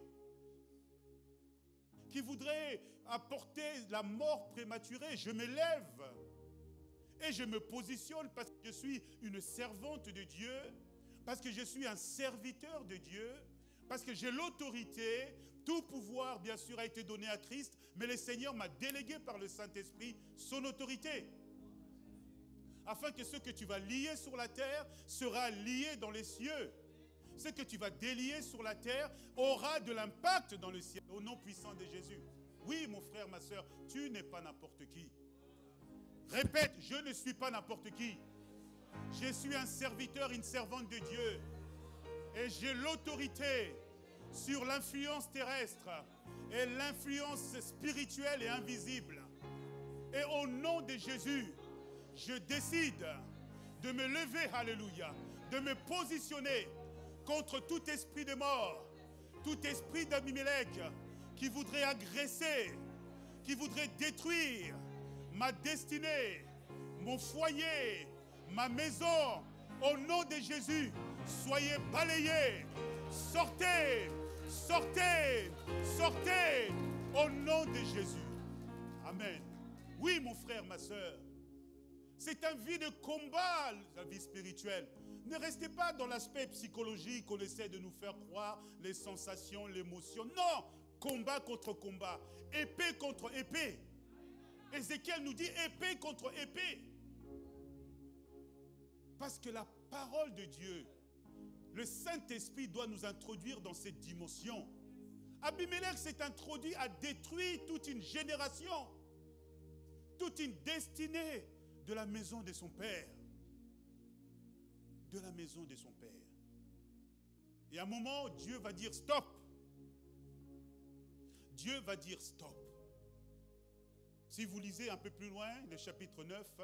qui voudrait apporter la mort prématurée. Je m'élève et je me positionne parce que je suis une servante de Dieu, parce que je suis un serviteur de Dieu, parce que j'ai l'autorité. Tout pouvoir, bien sûr, a été donné à Christ, mais le Seigneur m'a délégué par le Saint-Esprit son autorité. Afin que ce que tu vas lier sur la terre sera lié dans les cieux. Ce que tu vas délier sur la terre aura de l'impact dans le ciel, au nom puissant de Jésus. Oui, mon frère, ma soeur, tu n'es pas n'importe qui. Répète, je ne suis pas n'importe qui. Je suis un serviteur, une servante de Dieu. Et j'ai l'autorité sur l'influence terrestre et l'influence spirituelle et invisible. Et au nom de Jésus, je décide de me lever, alléluia, de me positionner contre tout esprit de mort, tout esprit d'Abimelech qui voudrait agresser, qui voudrait détruire ma destinée, mon foyer, ma maison. Au nom de Jésus, soyez balayés. Sortez, sortez, sortez. Au nom de Jésus. Amen. Oui, mon frère, ma soeur. C'est un vie de combat, la vie spirituelle. Ne restez pas dans l'aspect psychologique qu'on essaie de nous faire croire, les sensations, l'émotion. Non, combat contre combat, épée contre épée. Ézéchiel nous dit épée contre épée. Parce que la parole de Dieu, le Saint-Esprit doit nous introduire dans cette dimension. Abimelech s'est introduit à détruire toute une génération, toute une destinée de la maison de son père. De la maison de son père. Et à un moment, Dieu va dire stop. Dieu va dire stop. Si vous lisez un peu plus loin, le chapitre 9,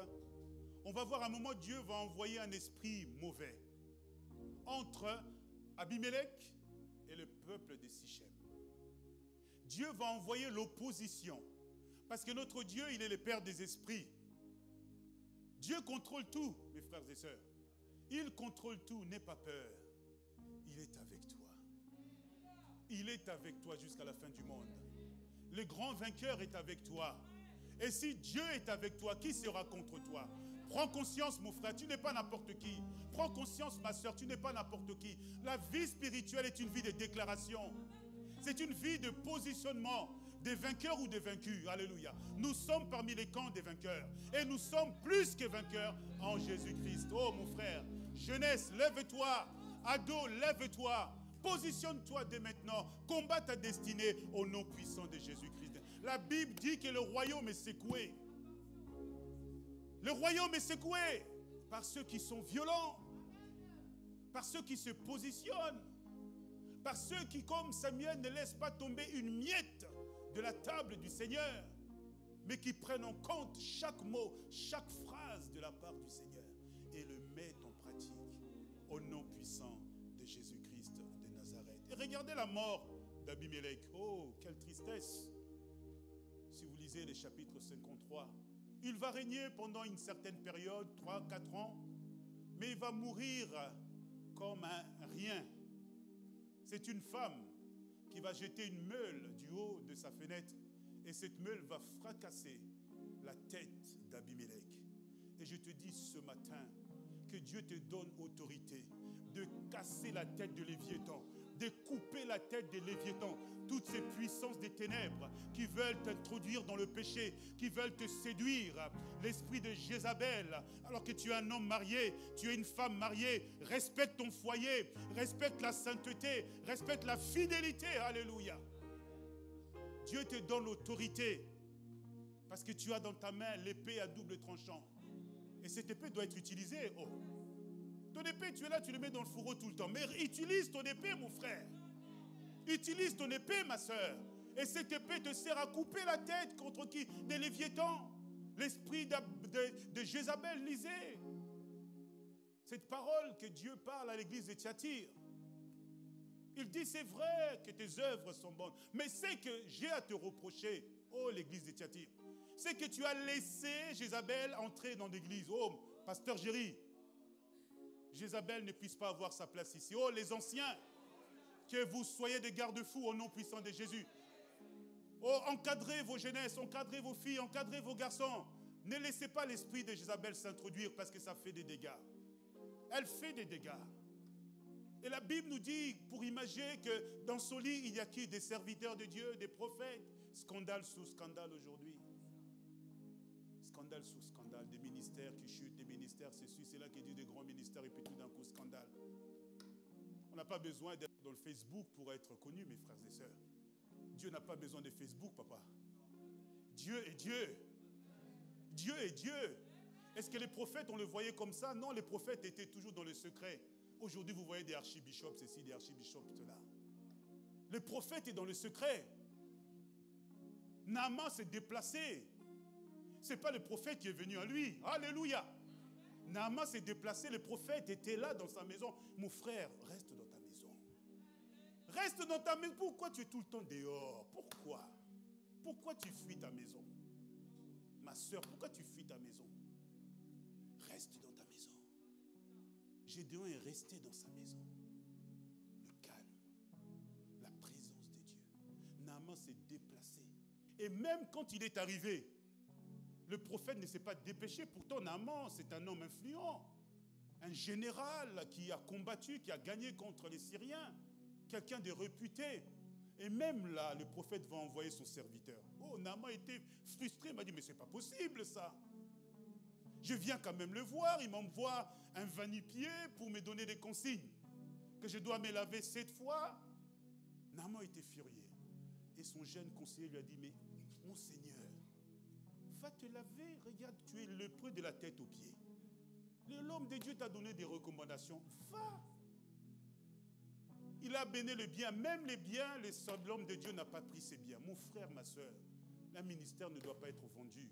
on va voir à un moment, Dieu va envoyer un esprit mauvais entre Abimelech et le peuple de Sichem. Dieu va envoyer l'opposition. Parce que notre Dieu, il est le Père des esprits. Dieu contrôle tout, mes frères et sœurs. Il contrôle tout, n'aie pas peur. Il est avec toi. Il est avec toi jusqu'à la fin du monde. Le grand vainqueur est avec toi. Et si Dieu est avec toi, qui sera contre toi? Prends conscience, mon frère, tu n'es pas n'importe qui. Prends conscience, ma soeur, tu n'es pas n'importe qui. La vie spirituelle est une vie de déclaration. C'est une vie de positionnement, des vainqueurs ou des vaincus. Alléluia. Nous sommes parmi les camps des vainqueurs. Et nous sommes plus que vainqueurs en Jésus-Christ. Oh, mon frère, jeunesse, lève-toi. Ado, lève-toi. Positionne-toi dès maintenant. Combat ta destinée au nom puissant de Jésus-Christ. La Bible dit que le royaume est secoué. Le royaume est secoué par ceux qui sont violents, par ceux qui se positionnent, par ceux qui, comme Samuel, ne laissent pas tomber une miette de la table du Seigneur, mais qui prennent en compte chaque mot, chaque phrase de la part du Seigneur et le mettent en pratique au nom puissant de Jésus-Christ de Nazareth. Et regardez la mort d'Abimelech. Oh, quelle tristesse! Si vous lisez les chapitres 53, il va régner pendant une certaine période, 3-4 ans, mais il va mourir comme un rien. C'est une femme qui va jeter une meule du haut de sa fenêtre et cette meule va fracasser la tête d'Abimelech. Et je te dis ce matin que Dieu te donne autorité de casser la tête de Léviathan, de couper la tête de Léviathan, toutes ces puissances des ténèbres qui veulent t'introduire dans le péché, qui veulent te séduire. L'esprit de Jézabel, alors que tu es un homme marié, tu es une femme mariée, respecte ton foyer, respecte la sainteté, respecte la fidélité. Alléluia. Dieu te donne l'autorité parce que tu as dans ta main l'épée à double tranchant. Et cette épée doit être utilisée. Oh. Ton épée, tu es là, tu le mets dans le fourreau tout le temps. Mais utilise ton épée, mon frère. Utilise ton épée, ma soeur. Et cette épée te sert à couper la tête contre qui? Des Léviathans. L'esprit de Jézabel, lisez. Cette parole que Dieu parle à l'église de Thyatire. Il dit, c'est vrai que tes œuvres sont bonnes. Mais c'est que j'ai à te reprocher, oh l'église de Thyatire. C'est que tu as laissé Jézabel entrer dans l'église. Oh, pasteur Géry. Jézabel ne puisse pas avoir sa place ici. Oh, les anciens, que vous soyez des garde-fous au nom puissant de Jésus. Oh, encadrez vos jeunesses, encadrez vos filles, encadrez vos garçons. Ne laissez pas l'esprit de Jézabel s'introduire parce que ça fait des dégâts. Elle fait des dégâts. Et la Bible nous dit, pour imaginer que dans son lit, il y a qui? Des serviteurs de Dieu, des prophètes. Scandale sous scandale aujourd'hui. Scandale sous scandale, des ministères qui chutent, des ministères, c'est celui, c'est là qui dit des grands ministères et puis tout d'un coup scandale. On n'a pas besoin d'être dans le Facebook pour être connu, mes frères et sœurs. Dieu n'a pas besoin de Facebook, papa. Dieu est Dieu. Dieu est Dieu. Est-ce que les prophètes, on le voyait comme ça? Non, les prophètes étaient toujours dans le secret. Aujourd'hui, vous voyez des archibishops ceci, des archibishops cela. Le prophète est dans le secret. Naaman s'est déplacé. Ce n'est pas le prophète qui est venu à lui. Alléluia. Naaman s'est déplacé. Le prophète était là dans sa maison. Mon frère, reste dans ta maison. Reste dans ta maison. Pourquoi tu es tout le temps dehors? Pourquoi? Pourquoi tu fuis ta maison? Ma soeur, pourquoi tu fuis ta maison? Reste dans ta maison. Gédéon est resté dans sa maison. Le calme, la présence de Dieu. Naaman s'est déplacé. Et même quand il est arrivé, le prophète ne s'est pas dépêché. Pourtant, Naaman, c'est un homme influent. Un général qui a combattu, qui a gagné contre les Syriens. Quelqu'un de réputé. Et même là, le prophète va envoyer son serviteur. Oh, Naaman était frustré. Il m'a dit, mais c'est pas possible ça. Je viens quand même le voir. Il m'envoie un va-nu-pied pour me donner des consignes. Que je dois me laver 7 fois. Naaman était furieux. Et son jeune conseiller lui a dit, mais mon Seigneur, va te laver. Regarde, tu es lépreux de la tête aux pieds. L'homme de Dieu t'a donné des recommandations. Va. Il a béni le bien. Même les biens, l'homme de Dieu n'a pas pris ses biens. Mon frère, ma soeur, le ministère ne doit pas être vendu.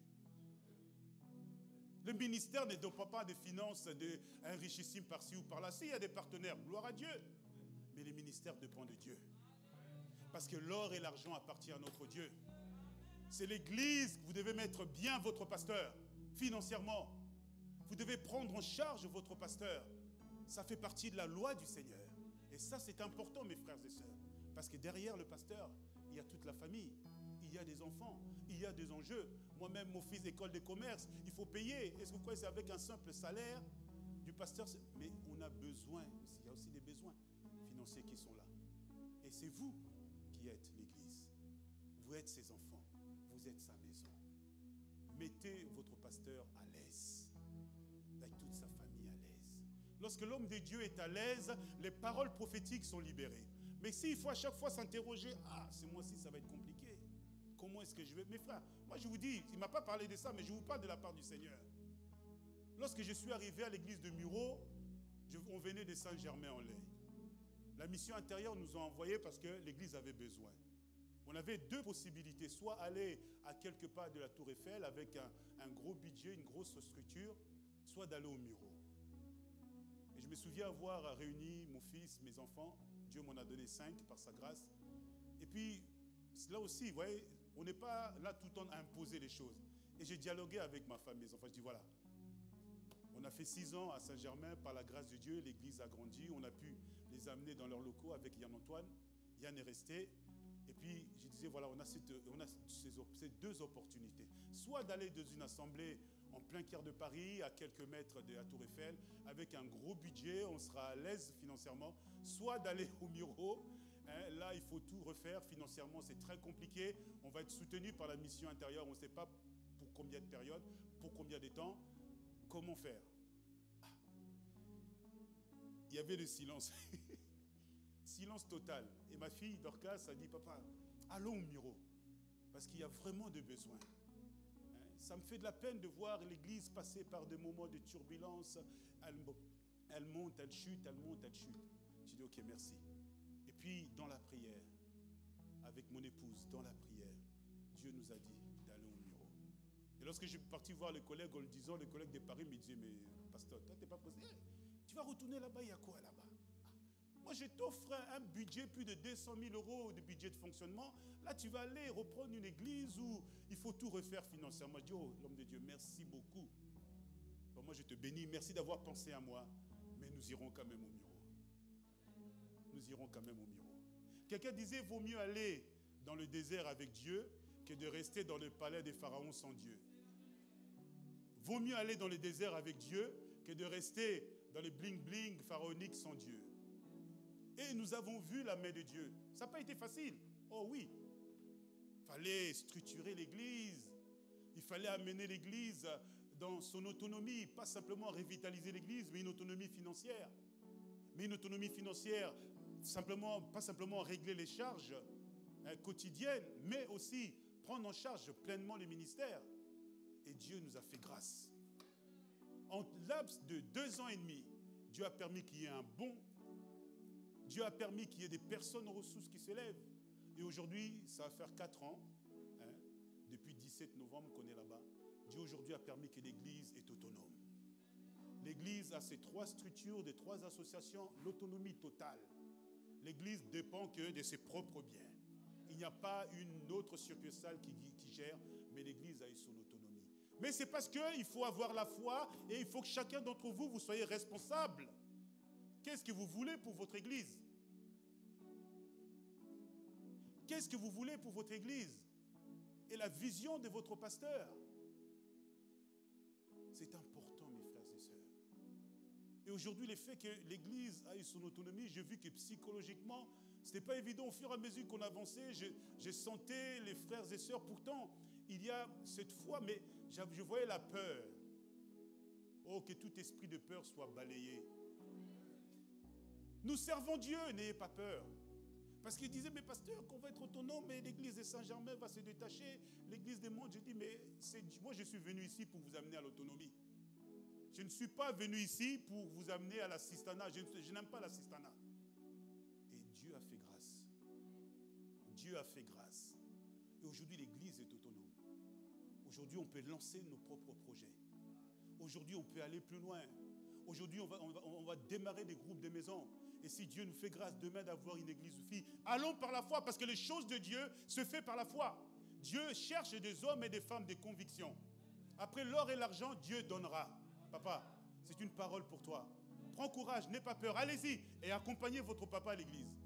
Le ministère ne doit pas de finances, un richissime par-ci ou par-là. Si, il y a des partenaires, gloire à Dieu. Mais mais les ministères dépendent de Dieu. Parce que l'or et l'argent appartiennent à notre Dieu. C'est l'église que vous devez mettre bien votre pasteur, financièrement. Vous devez prendre en charge votre pasteur. Ça fait partie de la loi du Seigneur. Et ça, c'est important, mes frères et sœurs. Parce que derrière le pasteur, il y a toute la famille. Il y a des enfants. Il y a des enjeux. Moi-même, mon fils d'école de commerce, il faut payer. Est-ce que vous croyez que c'est avec un simple salaire du pasteur? Mais on a besoin aussi. Il y a aussi des besoins financiers qui sont là. Et c'est vous qui êtes l'église. Vous êtes ses enfants. Vous êtes sa maison. Mettez votre pasteur à l'aise. Avec toute sa famille à l'aise. Lorsque l'homme de Dieu est à l'aise, les paroles prophétiques sont libérées. Mais s'il faut à chaque fois s'interroger, ce mois-ci ça va être compliqué. Comment est-ce que je vais... Mes frères, moi je vous dis, il ne m'a pas parlé de ça, mais je vous parle de la part du Seigneur. Lorsque je suis arrivé à l'église de Muro, on venait de Saint-Germain-en-Laye. La mission intérieure nous a envoyés parce que l'église avait besoin. On avait deux possibilités, soit aller à quelques pas de la Tour Eiffel avec un gros budget, une grosse structure, soit d'aller au Muro. Et je me souviens avoir réuni mon fils, mes enfants. Dieu m'en a donné 5 par sa grâce. Et puis, là aussi, vous voyez, on n'est pas là tout le temps à imposer les choses. Et j'ai dialogué avec ma femme, mes enfants. Je dis voilà, on a fait 6 ans à Saint-Germain, par la grâce de Dieu, l'église a grandi. On a pu les amener dans leurs locaux avec Yann-Antoine. Yann est resté. Et puis, je disais, voilà, on a ces deux opportunités. Soit d'aller dans une assemblée en plein cœur de Paris, à quelques mètres de la Tour Eiffel, avec un gros budget, on sera à l'aise financièrement. Soit d'aller au Muro. Là, il faut tout refaire financièrement, c'est très compliqué. On va être soutenu par la mission intérieure. On ne sait pas pour combien de périodes, pour combien de temps. Comment faire? Il y avait le silence. Silence total. Et ma fille, Dorcas, a dit, papa, allons au Muro. Parce qu'il y a vraiment des besoins. Ça me fait de la peine de voir l'église passer par des moments de turbulence. Elle monte, elle chute, elle monte, elle chute. J'ai dit, ok, merci. Et puis, dans la prière, avec mon épouse, dans la prière, Dieu nous a dit d'aller au Muro. Et lorsque je suis parti voir le collègue, en le disant, le collègue de Paris me disait, mais pasteur, toi, tu n'es pas posé. Tu vas retourner là-bas, il y a quoi là-bas? Moi, je t'offre un budget, plus de 200 000 € de budget de fonctionnement. Là, tu vas aller reprendre une église où il faut tout refaire financièrement. Je dis, oh, l'homme de Dieu, merci beaucoup. Bon, moi, je te bénis. Merci d'avoir pensé à moi. Mais nous irons quand même au Muro. Nous irons quand même au Muro. Quelqu'un disait, vaut mieux aller dans le désert avec Dieu que de rester dans le palais des pharaons sans Dieu. Vaut mieux aller dans le désert avec Dieu que de rester dans le bling-bling pharaonique sans Dieu. Et nous avons vu la main de Dieu. Ça n'a pas été facile. Oh oui. Il fallait structurer l'église. Il fallait amener l'église dans son autonomie. Pas simplement revitaliser l'église, mais une autonomie financière. Mais une autonomie financière, pas simplement régler les charges quotidiennes, mais aussi prendre en charge pleinement les ministères. Et Dieu nous a fait grâce. En laps de 2 ans et demi, Dieu a permis qu'il y ait un bon. Dieu a permis qu'il y ait des personnes aux ressources qui se lèvent. Et aujourd'hui, ça va faire 4 ans. Depuis 17 novembre qu'on est là-bas. Dieu aujourd'hui a permis que l'Église est autonome. L'Église a ses 3 structures, des 3 associations, l'autonomie totale. L'Église dépend que de ses propres biens. Il n'y a pas une autre succursale qui gère, mais l'Église a eu son autonomie. Mais c'est parce qu'il faut avoir la foi et il faut que chacun d'entre vous, vous soyez responsable. Qu'est-ce que vous voulez pour votre Église? Qu'est-ce que vous voulez pour votre Église? Et la vision de votre pasteur. C'est important, mes frères et sœurs. Et aujourd'hui, le fait que l'Église a eu son autonomie, j'ai vu que psychologiquement, ce n'était pas évident. Au fur et à mesure qu'on avançait, je sentais les frères et sœurs. Pourtant, il y a cette foi, mais je voyais la peur. Oh, que tout esprit de peur soit balayé. Nous servons Dieu, n'ayez pas peur. Parce qu'il disait, mais pasteur, qu'on va être autonome, mais l'église de Saint-Germain va se détacher, l'église des mondes. Je dis, mais moi je suis venu ici pour vous amener à l'autonomie. Je ne suis pas venu ici pour vous amener à l'assistanat. Je n'aime pas l'assistanat. Et Dieu a fait grâce. Dieu a fait grâce. Et aujourd'hui, l'église est autonome. Aujourd'hui, on peut lancer nos propres projets. Aujourd'hui, on peut aller plus loin. Aujourd'hui, on va démarrer des groupes de maisons. Et si Dieu nous fait grâce demain d'avoir une église où filles, allons par la foi, parce que les choses de Dieu se font par la foi. Dieu cherche des hommes et des femmes de conviction. Après l'or et l'argent, Dieu donnera. Papa, c'est une parole pour toi. Prends courage, n'aie pas peur, allez-y et accompagnez votre papa à l'église.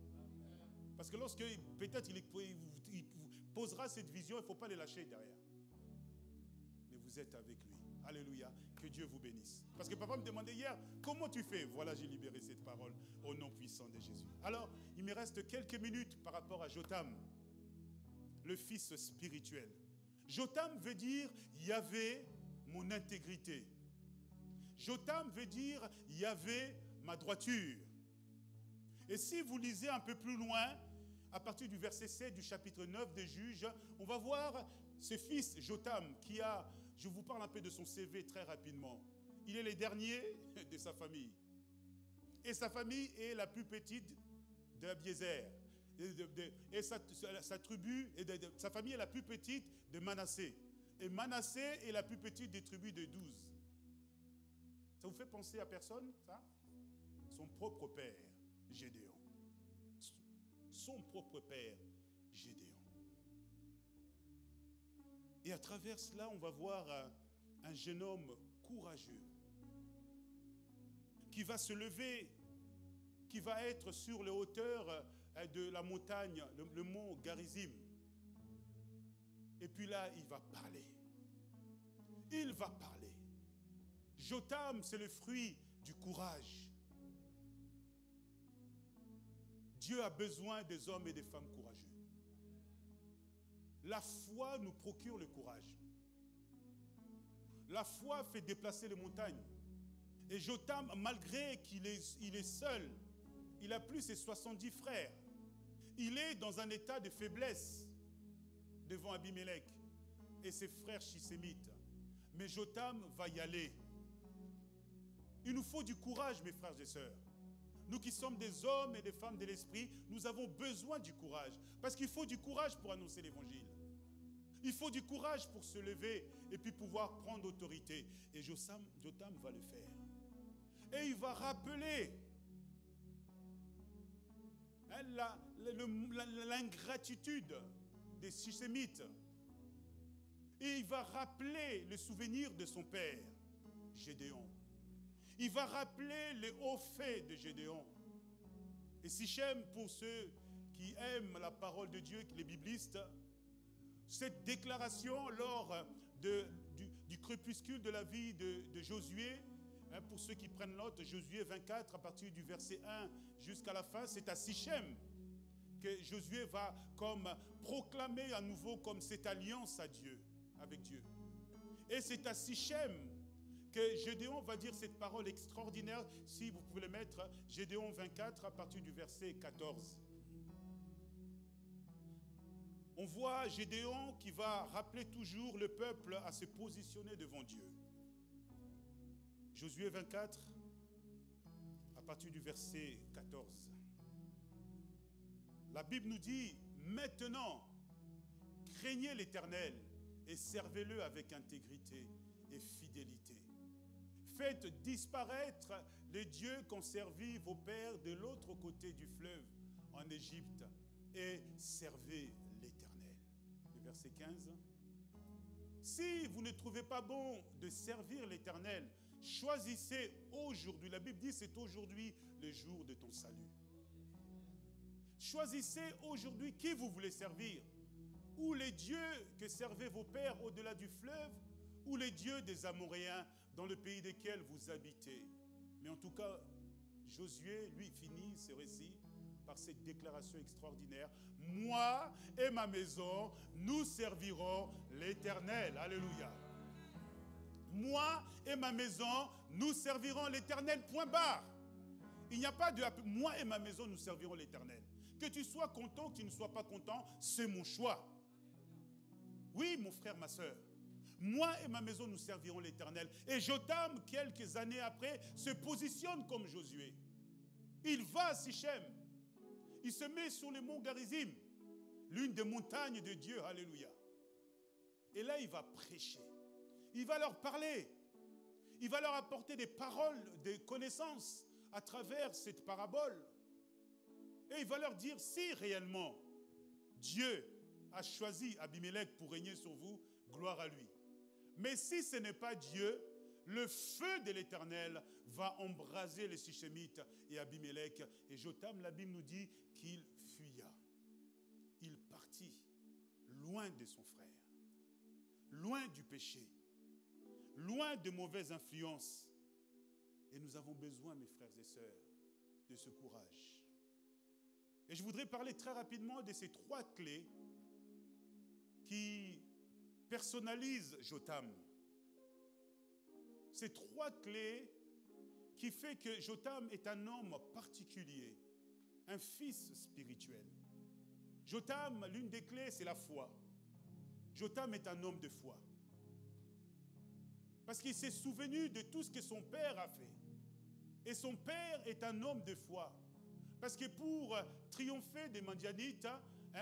Parce que lorsque peut-être il vous posera cette vision, il ne faut pas les lâcher derrière. Mais vous êtes avec lui. Alléluia. Que Dieu vous bénisse. Parce que papa me demandait hier, comment tu fais? Voilà, j'ai libéré cette parole au nom puissant de Jésus. Alors, il me reste quelques minutes par rapport à Jotam, le fils spirituel. Jotam veut dire Yahvé, mon intégrité. Jotam veut dire Yahvé, ma droiture. Et si vous lisez un peu plus loin, à partir du verset 7 du chapitre 9 des Juges, on va voir ce fils Jotam qui a, je vous parle un peu de son CV très rapidement. Il est le dernier de sa famille. Et sa famille est la plus petite de Abiezer. Et sa tribu, sa famille est la plus petite de Manassé. Et Manassé est la plus petite des tribus de 12. Ça vous fait penser à personne, ça? Son propre père, Gédéon. Son propre père, Gédéon. Et à travers cela, on va voir un jeune homme courageux qui va se lever, qui va être sur les hauteurs de la montagne, le mont Garizim. Et puis là, il va parler. Il va parler. Jotam, c'est le fruit du courage. Dieu a besoin des hommes et des femmes courageux. La foi nous procure le courage. La foi fait déplacer les montagnes. Et Jotam, malgré qu'il est seul, il a plus ses 70 frères. Il est dans un état de faiblesse devant Abimelech et ses frères chisémites. Mais Jotam va y aller. Il nous faut du courage, mes frères et sœurs. Nous qui sommes des hommes et des femmes de l'esprit, nous avons besoin du courage. Parce qu'il faut du courage pour annoncer l'évangile. Il faut du courage pour se lever et puis pouvoir prendre autorité. Et Jotam va le faire. Et il va rappeler l'ingratitude des Chisémites. Et il va rappeler le souvenir de son père, Gédéon. Il va rappeler les hauts faits de Gédéon. Et Sichem, pour ceux qui aiment la parole de Dieu, les biblistes, cette déclaration lors du crépuscule de la vie de Josué, pour ceux qui prennent note, Josué 24, à partir du verset 1 jusqu'à la fin, c'est à Sichem que Josué va comme proclamer à nouveau comme cette alliance à Dieu, avec Dieu. Et c'est à Sichem que Gédéon va dire cette parole extraordinaire, si vous pouvez le mettre, Gédéon 24 à partir du verset 14. On voit Gédéon qui va rappeler toujours le peuple à se positionner devant Dieu. Josué 24 à partir du verset 14. La Bible nous dit, maintenant, craignez l'Éternel et servez-le avec intégrité et fidélité. Faites disparaître les dieux qu'ont servi vos pères de l'autre côté du fleuve en Égypte et servez l'Éternel. Le verset 15. Si vous ne trouvez pas bon de servir l'Éternel, choisissez aujourd'hui. La Bible dit c'est aujourd'hui le jour de ton salut. Choisissez aujourd'hui qui vous voulez servir. Ou les dieux que servaient vos pères au-delà du fleuve, ou les dieux des Amoréens dans le pays desquels vous habitez. Mais en tout cas, Josué, lui, finit ce récit par cette déclaration extraordinaire. Moi et ma maison, nous servirons l'Éternel. Alléluia. Moi et ma maison, nous servirons l'Éternel. Point barre. Il n'y a pas de moi et ma maison, nous servirons l'Éternel. Que tu sois content, que tu ne sois pas content, c'est mon choix. Oui, mon frère, ma soeur. Moi et ma maison, nous servirons l'Éternel. Et Jotam, quelques années après, se positionne comme Josué. Il va à Sichem. Il se met sur le mont Garizim, l'une des montagnes de Dieu. Alléluia. Et là, il va prêcher. Il va leur parler. Il va leur apporter des paroles, des connaissances à travers cette parabole. Et il va leur dire, si réellement Dieu a choisi Abimelech pour régner sur vous, gloire à lui. Mais si ce n'est pas Dieu, le feu de l'Éternel va embraser les Sichémites et Abimelech. Et Jotam, la Bible nous dit qu'il fuya. Il partit loin de son frère, loin du péché, loin de mauvaises influences. Et nous avons besoin, mes frères et sœurs, de ce courage. Et je voudrais parler très rapidement de ces 3 clés qui personnalisent Jotam. Ces 3 clés qui fait que Jotam est un homme particulier, un fils spirituel. Jotam, l'une des clés, c'est la foi. Jotam est un homme de foi. Parce qu'il s'est souvenu de tout ce que son père a fait. Et son père est un homme de foi. Parce que pour triompher des Madianites,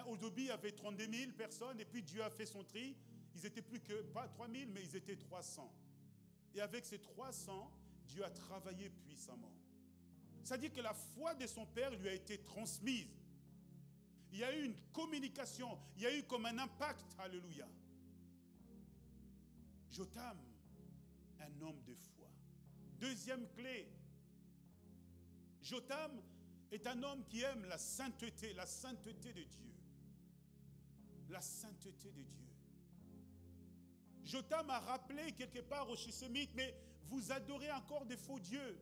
au début, il y avait 32 000 personnes, et puis Dieu a fait son tri. Ils n'étaient plus que, pas 3 000, mais ils étaient 300. Et avec ces 300, Dieu a travaillé puissamment. C'est-à-dire que la foi de son père lui a été transmise. Il y a eu une communication, il y a eu comme un impact, alléluia. Jotam, un homme de foi. Deuxième clé, Jotam est un homme qui aime la sainteté de Dieu. La sainteté de Dieu. Jotam a rappelé quelque part aux Sichémites, mais vous adorez encore des faux dieux,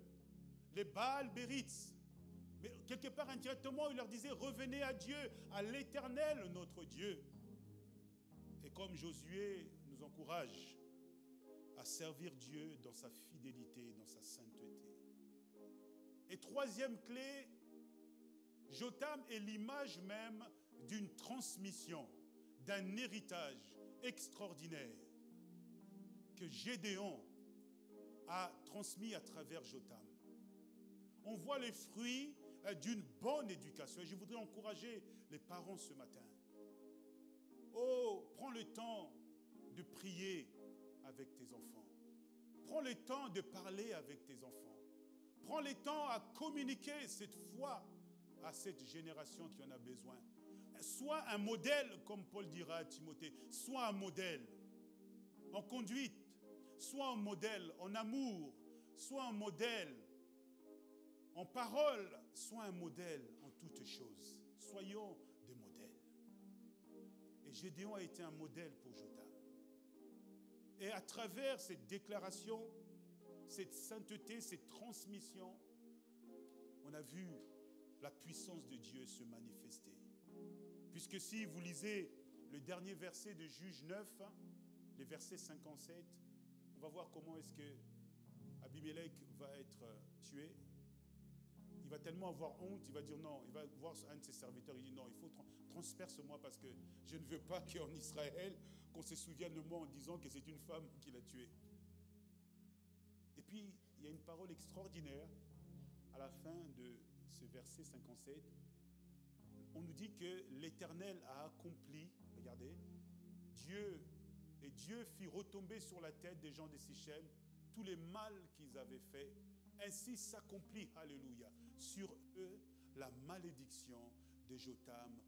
les Baal Béritz. Mais quelque part indirectement, il leur disait, revenez à Dieu, à l'Éternel, notre Dieu. Et comme Josué nous encourage à servir Dieu dans sa fidélité, dans sa sainteté. Et troisième clé, Jotam est l'image même d'une transmission, d'un héritage extraordinaire que Gédéon a transmis à travers Jotam. On voit les fruits d'une bonne éducation. Et je voudrais encourager les parents ce matin. Oh, prends le temps de prier avec tes enfants. Prends le temps de parler avec tes enfants. Prends le temps à communiquer cette foi à cette génération qui en a besoin. Sois un modèle, comme Paul dira à Timothée. Sois un modèle en conduite. Sois un modèle en amour. Sois un modèle en parole. Sois un modèle en toutes choses. Soyons des modèles. Et Gédéon a été un modèle pour Jotam. Et à travers cette déclaration, cette sainteté, cette transmission, on a vu la puissance de Dieu se manifester. Puisque si vous lisez le dernier verset de Juge 9, les versets 57, on va voir comment est-ce que Abimelech va être tué. Il va tellement avoir honte, il va dire non, il va voir un de ses serviteurs, il dit non, il faut transperce-moi parce que je ne veux pas qu'en Israël, qu'on se souvienne de moi en disant que c'est une femme qui l'a tué. Et puis, il y a une parole extraordinaire à la fin de ce verset 57. On nous dit que l'Éternel a accompli, regardez, Dieu fit retomber sur la tête des gens de Sichem tous les mal qu'ils avaient fait. Ainsi s'accomplit, alléluia, sur eux la malédiction de Jotam,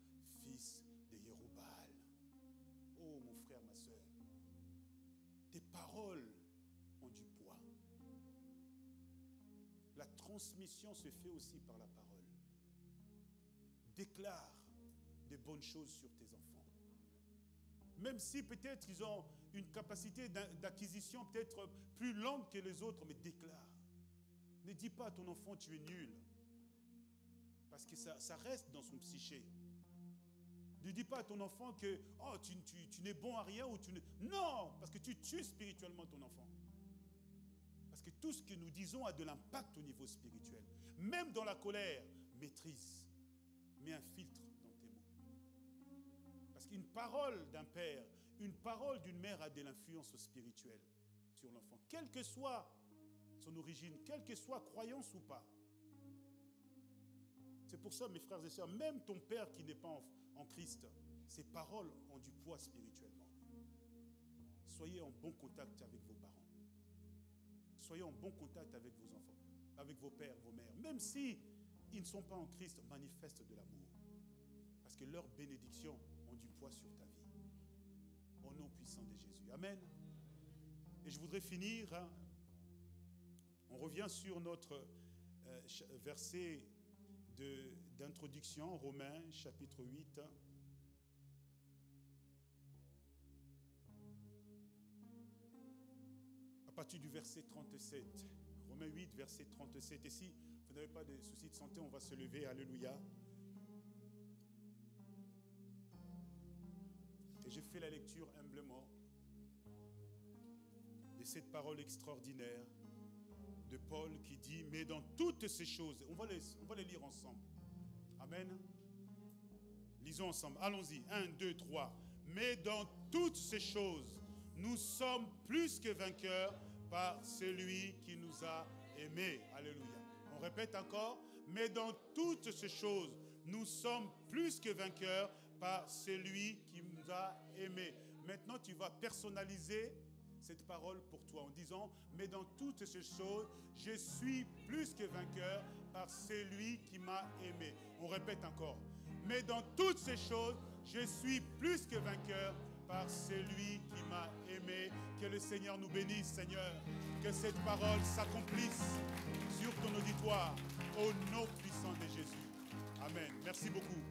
fils de Jéroboam. Oh mon frère, ma soeur, tes paroles ont du poids. La transmission se fait aussi par la parole. Déclare des bonnes choses sur tes enfants. Même si peut-être ils ont une capacité d'acquisition peut-être plus lente que les autres, mais déclare. Ne dis pas à ton enfant tu es nul. Parce que ça reste dans son psyché. Ne dis pas à ton enfant que oh, tu n'es bon à rien ou tu ne... Non, parce que tu tues spirituellement ton enfant. Parce que tout ce que nous disons a de l'impact au niveau spirituel. Même dans la colère, maîtrise. Mets un filtre dans tes mots. Parce qu'une parole d'un père, une parole d'une mère a de l'influence spirituelle sur l'enfant. Quelle que soit son origine, quelle que soit croyance ou pas. C'est pour ça, mes frères et sœurs, même ton père qui n'est pas en Christ, ses paroles ont du poids spirituellement. Soyez en bon contact avec vos parents. Soyez en bon contact avec vos enfants, avec vos pères, vos mères. Même si ils ne sont pas en Christ manifestent de l'amour. Parce que leurs bénédictions ont du poids sur ta vie. Au nom puissant de Jésus. Amen. Et je voudrais finir. On revient sur notre verset d'introduction, Romains chapitre 8. À partir du verset 37. Romains 8, verset 37. Et si vous n'avez pas de soucis de santé, on va se lever. Alléluia. Et je fais la lecture humblement de cette parole extraordinaire de Paul qui dit, mais dans toutes ces choses, on va les lire ensemble. Amen. Lisons ensemble. Allons-y. 1, 2, 3. Mais dans toutes ces choses, nous sommes plus que vainqueurs par celui qui nous a aimés. Alléluia. On répète encore. Mais dans toutes ces choses, nous sommes plus que vainqueurs par celui qui nous a aimés. Maintenant, tu vas personnaliser cette parole pour toi en disant, mais dans toutes ces choses, je suis plus que vainqueur par celui qui m'a aimé. On répète encore. Mais dans toutes ces choses, je suis plus que vainqueur par celui qui m'a aimé. Que le Seigneur nous bénisse, Seigneur. Que cette parole s'accomplisse sur ton auditoire. Au nom puissant de Jésus. Amen. Merci beaucoup.